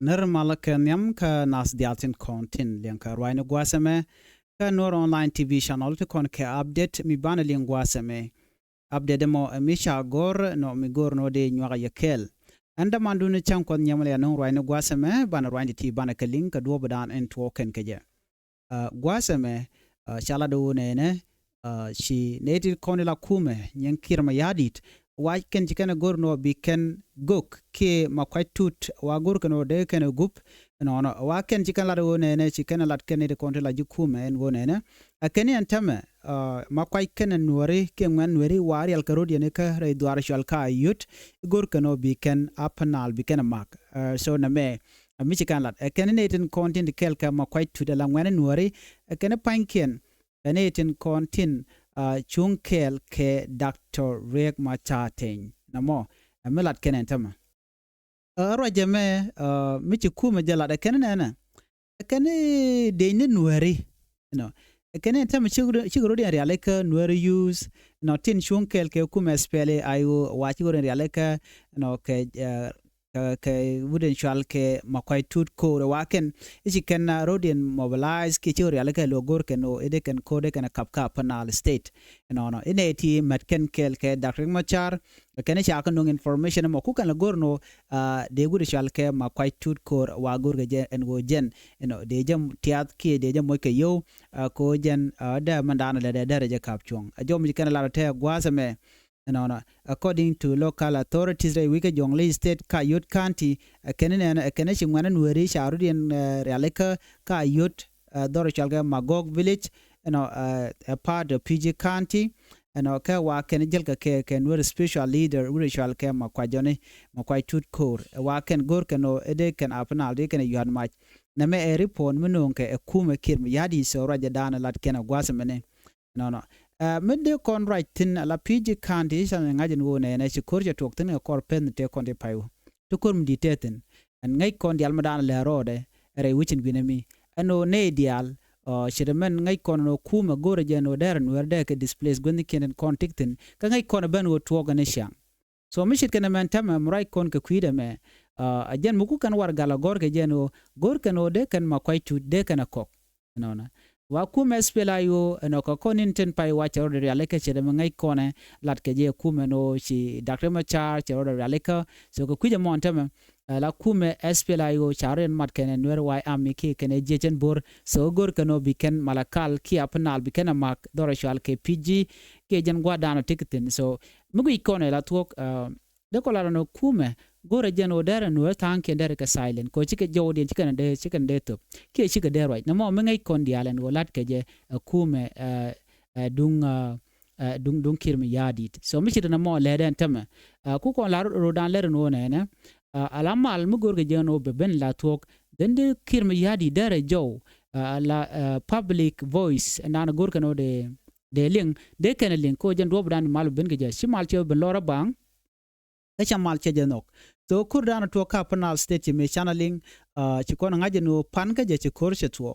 ner malaken yam ka nas dialtin kontin lianka rwine gwasame ka Nuer online TV channel to kon ke update mi bana lien gwasame update mo misha gor no mi gor no de nywa yakel anda mandune chan kon nyamale ya no rwine gwasame bana rwine ti bana ka link ka do badan en to ken keje gwasame chala do ne shi native konila kume nyen kirma yadit wa ken jikana gor no bi ken gok ke makwai tut wa gor kano de ken gup no wa ken jikana la ne ne jikana lat ken de konte la jikume en wone ne akeni antame makwai ken nuori ke ngwan nuori wari al karodi ne ka re duar shal ka yut gor kano bi ken apanal bi ken mak so na me mi jikan lat akeni ne tin konte de kel ka makwai tut la ngwan nuori akeni panken ene tin kontin chungkel ke Dr. Riek machar namo amelat kenen tama aro jame michi kuma jala da kenen na kene de ne nueri no kenen tama chigoro de reale ka nueri use no tin chungkel ke kuma spele ayo wa chigoro reale ka no ke wooden shal ke makwai tut ko waken isi ken rodian mobilize ke chori alaka logor ken o ede ken kode ken kapka panal state no ineti matken kel ke Dr. machar ken cha kan information mo ku kan logor no de wooden shal ke makwai tut ko wa gor ge en go jen de jam tiat ke de jam mo ke yo ko jen da mandana le daraja kapchong ajom ken la te gwasame according to local authorities we ke jonglei state kayut county keneshi ngwana nueri sharudien realeka kayut dorochalga magog village a part of PG county ka wa kenjel ke Nuer special leader urishal ke makwajone makwai tut kor wa ken gor keno ede ken apnal de ken yuan mach na me e report munong ke kume kirm yadi so raja dana lat ken gwasemene midde kon right tin la PG county san ngajin wone ne ci korje tok tin ko pen te kon de payu to kom di teten en ngay kon dial madan le rode re wicin binemi ano ne dial shirmen ngay kon no kuma gore je no der no de ke displace gondi ken kon tiktin ka ngay kon ben wo to ga ne shang so mishit ken men tam right kon ke kwide me ajen muku kan war gala gorge je no gorke no de ken makwai tu de ken kok nona wa kume spela yo no ko konin ten pai wa chero de aleka chere ngai kone lat ke je kume no chi Dr. machar chero de aleka so ko kuje montame la kume spela yo charen mat ken Nuer wa ami ki ken je chen bor so gor kano biken malakal ki apnal biken mak dorashal ke PG ke jen gwa dano tikitin so mugu ikone la tok de ko la no kume gore jeno dere no tanke dere ka silent ko chike jodi chike de to ke chike de right no mo ngai kon dialen go lat ke je kume dung kirmi yadit so mi chita na mo leden tama ku kon la rodan ler no ne alamal mu gorge jeno be ben la tok den de kirmi yadi dere jo la public voice na gorge no de link de ken link ko jen rob dan mal ben ge je simal che ben lora bang echa mal che jenok so kurdana to ka panal state me channeling chikona ngaje no pan ka je chikor che to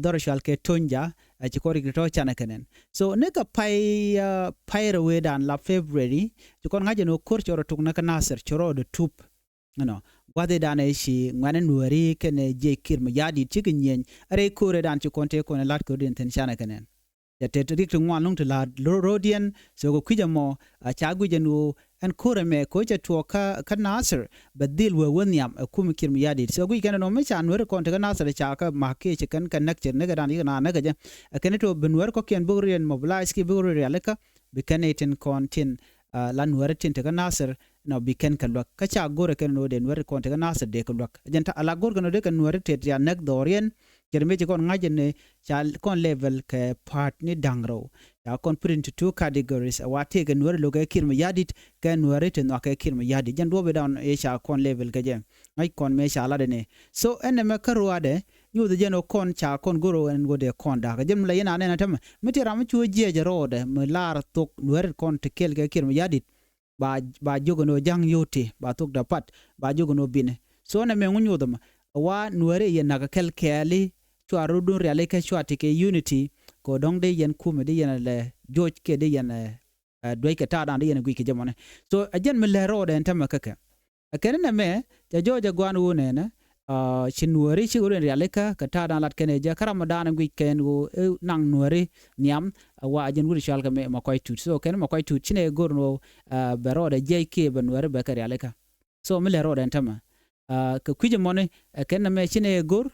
dorashal ke tonja chikori to chanakenen so ne ka pai rewe dan la February chikona ngaje no kor choro tuk na nasir choro de tup wade dan shi ngwane nuari kene je kirma yadi chiginyen are kore dan chikonte ko lat ko den ten chanakenen ya te rik ngwan lung to la rodian so ko kujamo chagu jenu and kore me ko je to ka nasir badil we wonyam kum kirmi yadi so gu kana no me chan wer kon te nasir cha ka ma ke chikan kanak chen ne gadan na na gaje ken to benwer ko ken bugrian mobilize ki bugri aleka be kanetin kontin lan wer tin te nasir no bi ken kalwa ka cha gore ken no den wer kon te nasir de kalwa jenta ala gor no de ken wer te ya nak dorien kerme kon ngajen ne cha kon level ke part ni dangro ya kon put into two categories awate ke Nuer loge kirma yadit ke Nuer te no ke kirma yadi jan dobe down e cha kon level ke je ai kon me cha lade ne so ene me karwade nyu de jeno kon cha kon goro en gode kon da ke jem la yana ne tam mitira mu chu je rode me lar tok Nuer kon te kel ke kirma yadit ba jogo no jang yote ba tok da pat ba jogo no bine so ne me ngunyo dama wa Nuer ye na kel keli chwaru dun reale ke chwati ke unity ko dong de yen kume de yen le George ke de yen doy ke ta dan de yen gwi ke jamone so ajen me le rode en tamaka ke akene me ja joja gwan wone na chin nueri chi uren realeka kata dan lat kene ja karamadan ngui ken go nang nueri niam wa jen wuri shal kame makoy tut so ken makoy tut chine gorno bero de jk ben nueri be ka realeka so mele ro den tama ka kuje mone ken me chine gor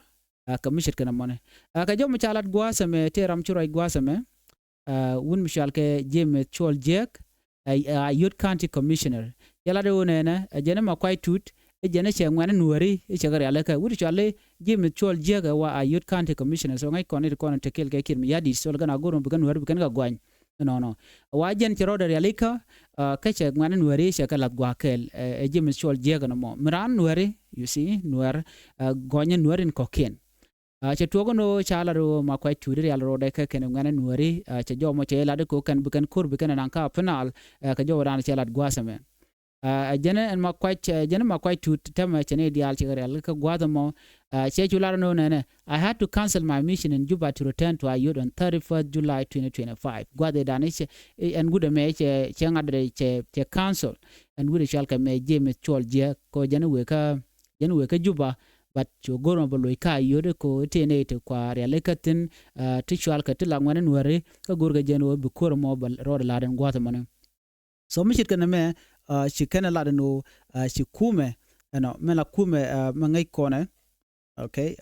ka mishit kana mone ka jom chalat gwasame te ram churai gwasame wun mishal ke jem chol jek youth county commissioner yala de wonena jene makoy tut jene che ngwana nueri che gari alaka wuri chale jem chol jek wa youth county commissioner so ngai konit kon te kel ke kin yadi sol gana goro bukan nueri bukan ga gwany no wa jen chero de alika ka che ngwana nueri che kala gwa kel jem chol jek no mo mran nueri you see nuer gonye nuerin koken che togo no chala ro makwai tudiri al ro de ka ken ngana nueri che jomo che la de ko kan bukan kur bukan nan ka penal ka jo ran che lat gwasame jene en makwai tut tema chene dial che real ka gwadamo che chular no ne I had to cancel my mission in Juba to return to Ayod on 31st July 2025 gwade daniche en gude me che ngadre che cancel en gude shal ka me jeme chol je ko jene we ka Juba but cho goro bolo ka yode ko tene te kwa realekatin tishwal ka tila ngwane nuere ka gurga jeno bu kor mo bal ro la den gwata mane so mi shit kana me shi kana la no shi kume no me la kume mangai kone okay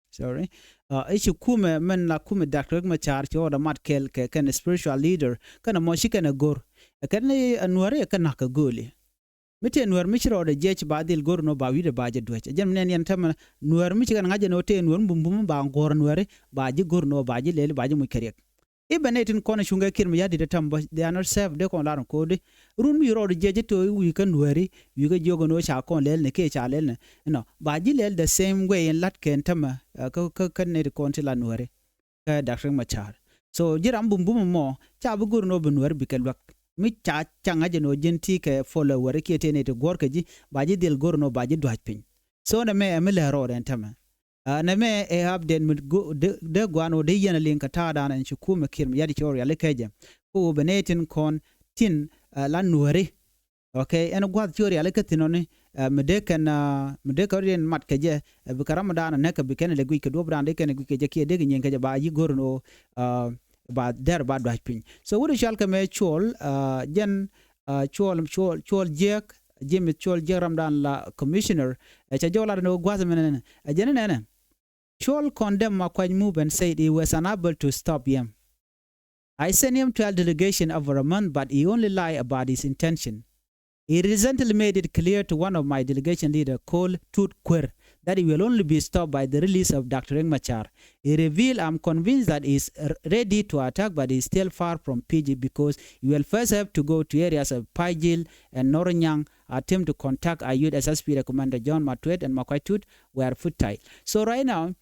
sorry shi kume men la kume doctor machar cho da mat kel ke kan spiritual leader kana mo shi kana gor kana nuere kana ka goli mite nuer michro de jech badil gorno ba wide baje dueche jem nen yan tam nuer michigan ngaje no te nuer bumbum ba ngor nuer baje gorno baje lele baje mu kerek ibenetin kona shunga kirmi yadi de tam they are not safe de kon laron kode run mi ro de jeje to wi kan nueri wi ga jogo no cha kon lel ne ke cha lel ne no baje lel the same way in lat ken tam ka kan ne kon ti la nueri ka dakre machar so jiram bumbum mo cha bu gorno bu nuer bi kelwak mi cha changa jeno jenti ke follower ke tene to gorka ji baji del gorno baji dwaj pin so na me amela ro den tama na me e update mit de gwano de yana link ta da nan shi kuma kirm yadi chori ale keje ko benetin kon tin lan nuere okay en gwad chori ale katinoni mede ka ren mat keje be karamada na ka be ken le gwi ke do brande ken gwi keje ke de nyen keje baji gorno ba der ba dwaj pin so wuri shal ka me chol jen chol jek jemi chol jeram dan la commissioner cha jola no gwazmen jen chol condemn makwaj move and said he was unable to stop him. I sent him to a delegation over a month, but he only lied about his intention. He recently made it clear to one of my delegation leader called Tut Kwer that he will only be stopped by the release of Dr. Riek Machar. He revealed, I'm convinced that he is ready to attack, but he is still far from PG because he will first have to go to areas of Paijil and Noranyang, attempt to contact Ayud SSP Commander John Matwet and Makwai Tut were futile. So right now,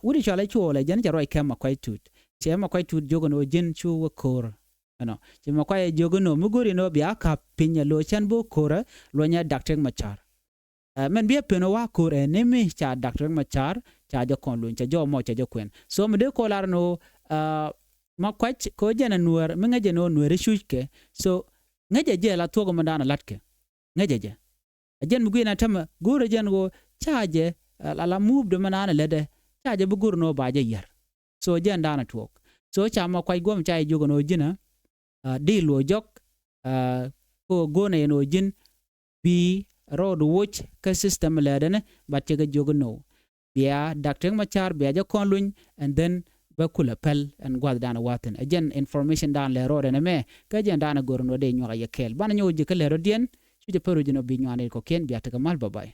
we shall let you all again, Jaroi Kam Makwai Tut. Chema Makwai Tut Jogono Jin Chu Kor. No, Chema Makwai Jogono Muguri no Biaka Pinya Lo Chanbo Kora, Luɔnyɛ Dr. Machar. Men bia peno wa kore nemi cha Dr. Machar cha jo kon lun cha jo mo cha jo kwen so me de ko lar no makwach ko jena nuer me ngaje no nuer shuke so ngaje je la togo mandana latke ngaje je ajen bugu na tama gure jen go chaje la move de manana lede chaje bugur no baje yer so jen dana tok so cha makwai gom cha jogo no jina di lo jok ko gone no jin bi road watch ka system ledene batega jogono bia Dr. Machar bia ja konluñ and then bakula pel and gwad dana waten again information dan le road me ka jen dana gorno de nyoga yekel bana nyoji ka le rodien suje peru jino bi nyane ko ken bia ta mal babay